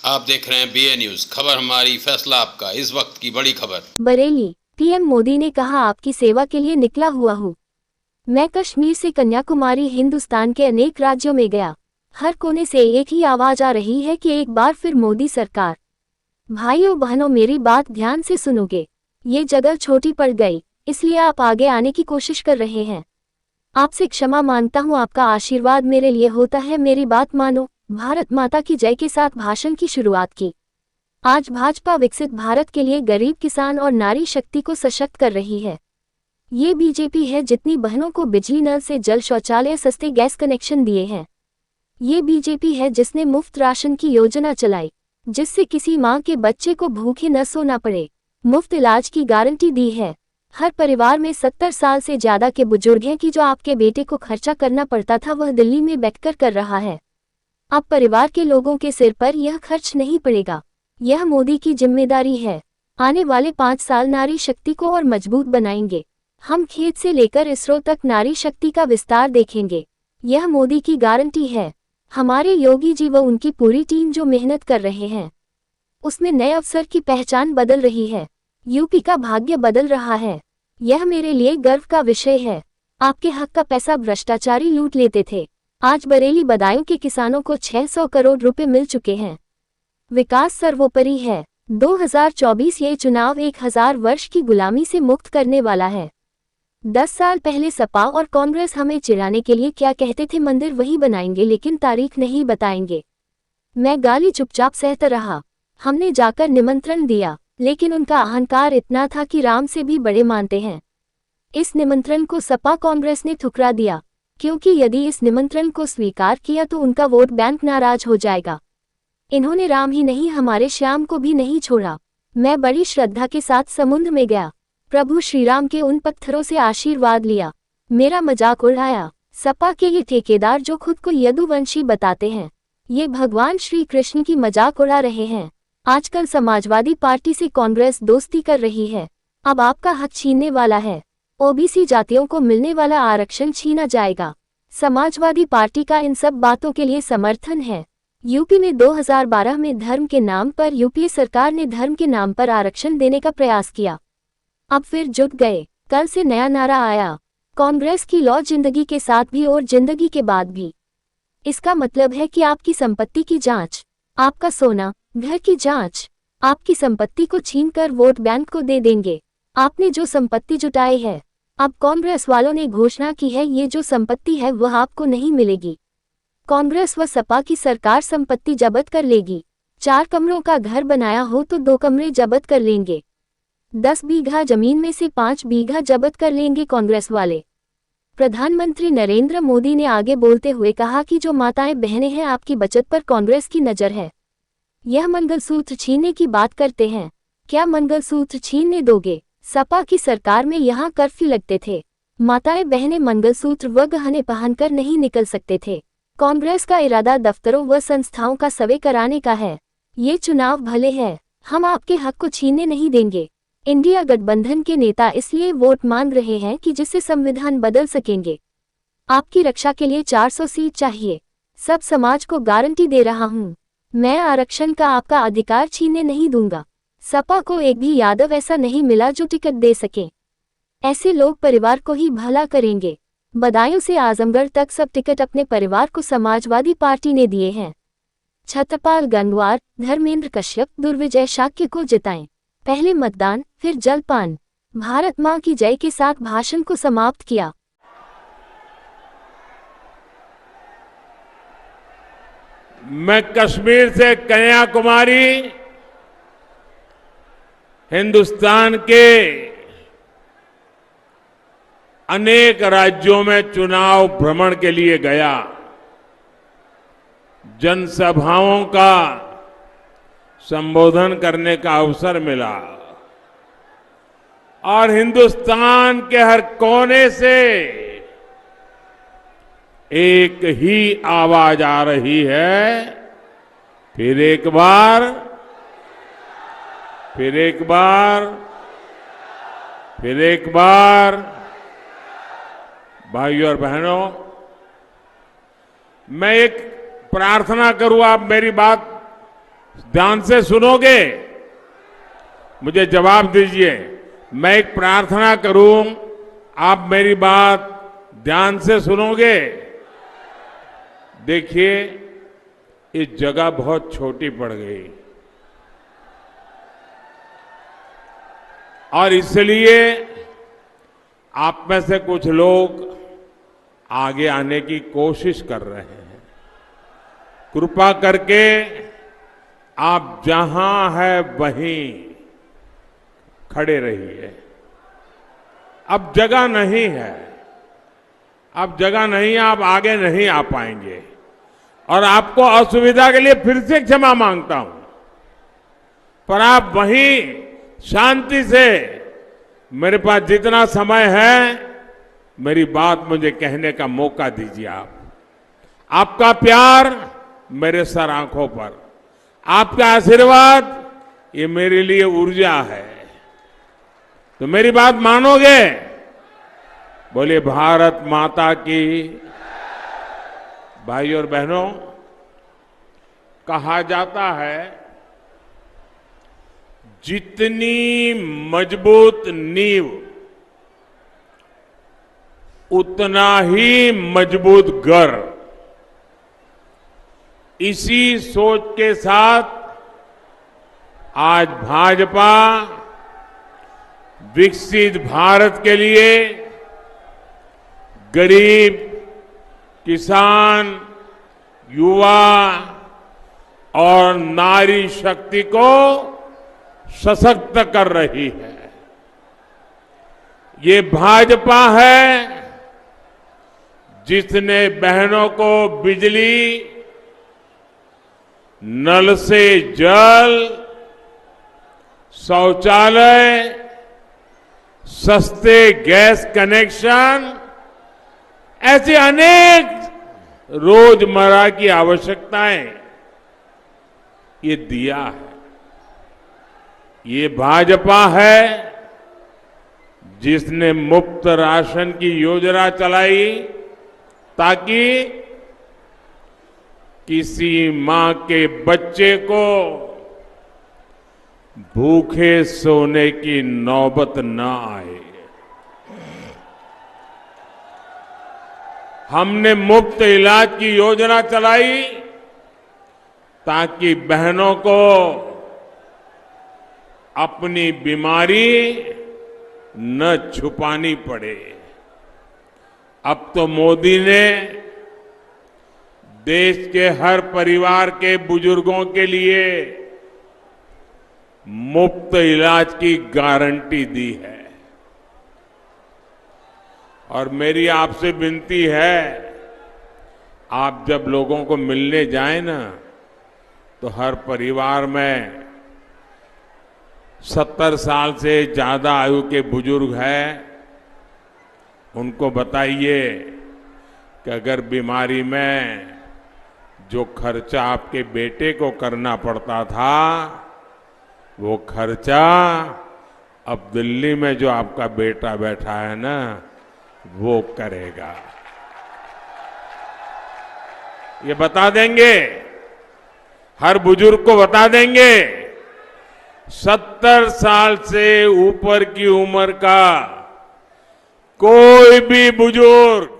आप देख रहे हैं BA न्यूज, खबर हमारी फैसला आपका। इस वक्त की बड़ी खबर। बरेली, पीएम मोदी ने कहा आपकी सेवा के लिए निकला हुआ हूँ। मैं कश्मीर से कन्याकुमारी हिंदुस्तान के अनेक राज्यों में गया। हर कोने से एक ही आवाज आ रही है कि एक बार फिर मोदी सरकार। भाइयों बहनों, मेरी बात ध्यान से सुनोगे। ये जगह छोटी पड़ गई, इसलिए आप आगे आने की कोशिश कर रहे हैं। आपसे क्षमा मांगता हूँ, आपका आशीर्वाद मेरे लिए होता है। मेरी बात मानो। भारत माता की जय के साथ भाषण की शुरुआत की। आज भाजपा विकसित भारत के लिए गरीब किसान और नारी शक्ति को सशक्त कर रही है। ये बीजेपी है जितनी बहनों को बिजली नल से जल शौचालय, सस्ते गैस कनेक्शन दिए हैं। ये बीजेपी है जिसने मुफ्त राशन की योजना चलाई, जिससे किसी मां के बच्चे को भूखे न सोना पड़े। मुफ्त इलाज की गारंटी दी है। हर परिवार में 70 साल से ज्यादा के बुजुर्ग हैं कि जो आपके बेटे को खर्चा करना पड़ता था वह दिल्ली में बैठकर कर रहा है। अब परिवार के लोगों के सिर पर यह खर्च नहीं पड़ेगा। यह मोदी की जिम्मेदारी है। आने वाले 5 साल नारी शक्ति को और मजबूत बनाएंगे। हम खेत से लेकर इसरो तक नारी शक्ति का विस्तार देखेंगे। यह मोदी की गारंटी है। हमारे योगी जी व उनकी पूरी टीम जो मेहनत कर रहे हैं, उसमें नए अवसर की पहचान बदल रही है। यूपी का भाग्य बदल रहा है। यह मेरे लिए गर्व का विषय है। आपके हक का पैसा भ्रष्टाचारी लूट लेते थे। आज बरेली बदायूं के किसानों को 600 करोड़ रुपए मिल चुके हैं। विकास सर्वोपरि है। 2024 ये चुनाव 1000 वर्ष की गुलामी से मुक्त करने वाला है। 10 साल पहले सपा और कांग्रेस हमें चिढ़ाने के लिए क्या कहते थे, मंदिर वही बनाएंगे लेकिन तारीख नहीं बताएंगे। मैं गाली चुपचाप सहता रहा। हमने जाकर निमंत्रण दिया, लेकिन उनका अहंकार इतना था कि राम से भी बड़े मानते हैं। इस निमंत्रण को सपा कांग्रेस ने ठुकरा दिया, क्योंकि यदि इस निमंत्रण को स्वीकार किया तो उनका वोट बैंक नाराज हो जाएगा। इन्होंने राम ही नहीं, हमारे श्याम को भी नहीं छोड़ा। मैं बड़ी श्रद्धा के साथ समुद्र में गया, प्रभु श्रीराम के उन पत्थरों से आशीर्वाद लिया। मेरा मजाक उड़ाया। सपा के ये ठेकेदार जो खुद को यदुवंशी बताते हैं, ये भगवान श्री कृष्ण की मजाक उड़ा रहे हैं। आजकल समाजवादी पार्टी से कांग्रेस दोस्ती कर रही है। अब आपका हक छीनने वाला है। ओबीसी जातियों को मिलने वाला आरक्षण छीना जाएगा। समाजवादी पार्टी का इन सब बातों के लिए समर्थन है। यूपी में 2012 में धर्म के नाम पर यूपीए सरकार ने धर्म के नाम पर आरक्षण देने का प्रयास किया। अब फिर जुट गए। कल से नया नारा आया, कांग्रेस की लौ जिंदगी के साथ भी और जिंदगी के बाद भी। इसका मतलब है कि आपकी संपत्ति की जांच, आपका सोना, घर की जांच, आपकी संपत्ति को छीनकर वोट बैंक को दे देंगे। आपने जो संपत्ति जुटाई है, अब कांग्रेस वालों ने घोषणा की है ये जो संपत्ति है वह आपको नहीं मिलेगी। कांग्रेस व सपा की सरकार संपत्ति जब्त कर लेगी। 4 कमरों का घर बनाया हो तो 2 कमरे जब्त कर लेंगे। 10 बीघा जमीन में से 5 बीघा जब्त कर लेंगे कांग्रेस वाले। प्रधानमंत्री नरेंद्र मोदी ने आगे बोलते हुए कहा कि जो माताएं बहनें हैं, आपकी बचत पर कांग्रेस की नजर है। यह मंगलसूत्र छीनने की बात करते हैं। क्या मंगलसूत्र छीनने दोगे? सपा की सरकार में यहाँ कर्फ्यू लगते थे। माताएं बहनें मंगलसूत्र व गहने पहनकर नहीं निकल सकते थे। कांग्रेस का इरादा दफ्तरों व संस्थाओं का सर्वे कराने का है। ये चुनाव भले है, हम आपके हक को छीनने नहीं देंगे। इंडिया गठबंधन के नेता इसलिए वोट मांग रहे हैं कि जिससे संविधान बदल सकेंगे। आपकी रक्षा के लिए 400 सीट चाहिए। सब समाज को गारंटी दे रहा हूं, मैं आरक्षण का आपका अधिकार छीनने नहीं दूंगा। सपा को एक भी यादव ऐसा नहीं मिला जो टिकट दे सके। ऐसे लोग परिवार को ही भला करेंगे। बदायूं से आजमगढ़ तक सब टिकट अपने परिवार को समाजवादी पार्टी ने दिए हैं। छत्रपाल गंगवार, धर्मेंद्र कश्यप, दुर्विजय शाक्य को जिताएं। पहले मतदान फिर जलपान। भारत मां की जय के साथ भाषण को समाप्त किया। मैं कश्मीर से कन्याकुमारी हिंदुस्तान के अनेक राज्यों में चुनाव भ्रमण के लिए गया। जनसभाओं का संबोधन करने का अवसर मिला और हिंदुस्तान के हर कोने से एक ही आवाज आ रही है, फिर एक बार, फिर एक बार, फिर एक बार। भाइयों और बहनों, मैं एक प्रार्थना करूं, आप मेरी बात ध्यान से सुनोगे? मुझे जवाब दीजिए। मैं एक प्रार्थना करूं, आप मेरी बात ध्यान से सुनोगे? देखिए, ये जगह बहुत छोटी पड़ गई और इसलिए आप में से कुछ लोग आगे आने की कोशिश कर रहे हैं। कृपा करके आप जहां है वहीं खड़े रहिए। अब जगह नहीं है, अब जगह नहीं है, आप आगे नहीं आ पाएंगे और आपको असुविधा के लिए फिर से क्षमा मांगता हूं, पर आप वहीं शांति से, मेरे पास जितना समय है मेरी बात मुझे कहने का मौका दीजिए। आपका प्यार मेरे सर आंखों पर, आपका आशीर्वाद ये मेरे लिए ऊर्जा है। तो मेरी बात मानोगे? बोलिए भारत माता की। भाइयों और बहनों, कहा जाता है जितनी मजबूत नींव उतना ही मजबूत घर। इसी सोच के साथ आज भाजपा विकसित भारत के लिए गरीब, किसान, युवा और नारी शक्ति को सशक्त कर रही है। ये भाजपा है जिसने बहनों को बिजली, नल से जल, शौचालय, सस्ते गैस कनेक्शन, ऐसी अनेक रोजमर्रा की आवश्यकताएं ये दिया है। ये भाजपा है जिसने मुफ्त राशन की योजना चलाई ताकि किसी मां के बच्चे को भूखे सोने की नौबत न आए। हमने मुफ्त इलाज की योजना चलाई ताकि बहनों को अपनी बीमारी न छुपानी पड़े। अब तो मोदी ने देश के हर परिवार के बुजुर्गों के लिए मुफ्त इलाज की गारंटी दी है। और मेरी आपसे विनती है, आप जब लोगों को मिलने जाएं ना, तो हर परिवार में 70 साल से ज्यादा आयु के बुजुर्ग हैं, उनको बताइए कि अगर बीमारी में जो खर्चा आपके बेटे को करना पड़ता था, वो खर्चा अब दिल्ली में जो आपका बेटा बैठा है ना, वो करेगा। ये बता देंगे, हर बुजुर्ग को बता देंगे। 70 साल से ऊपर की उम्र का कोई भी बुजुर्ग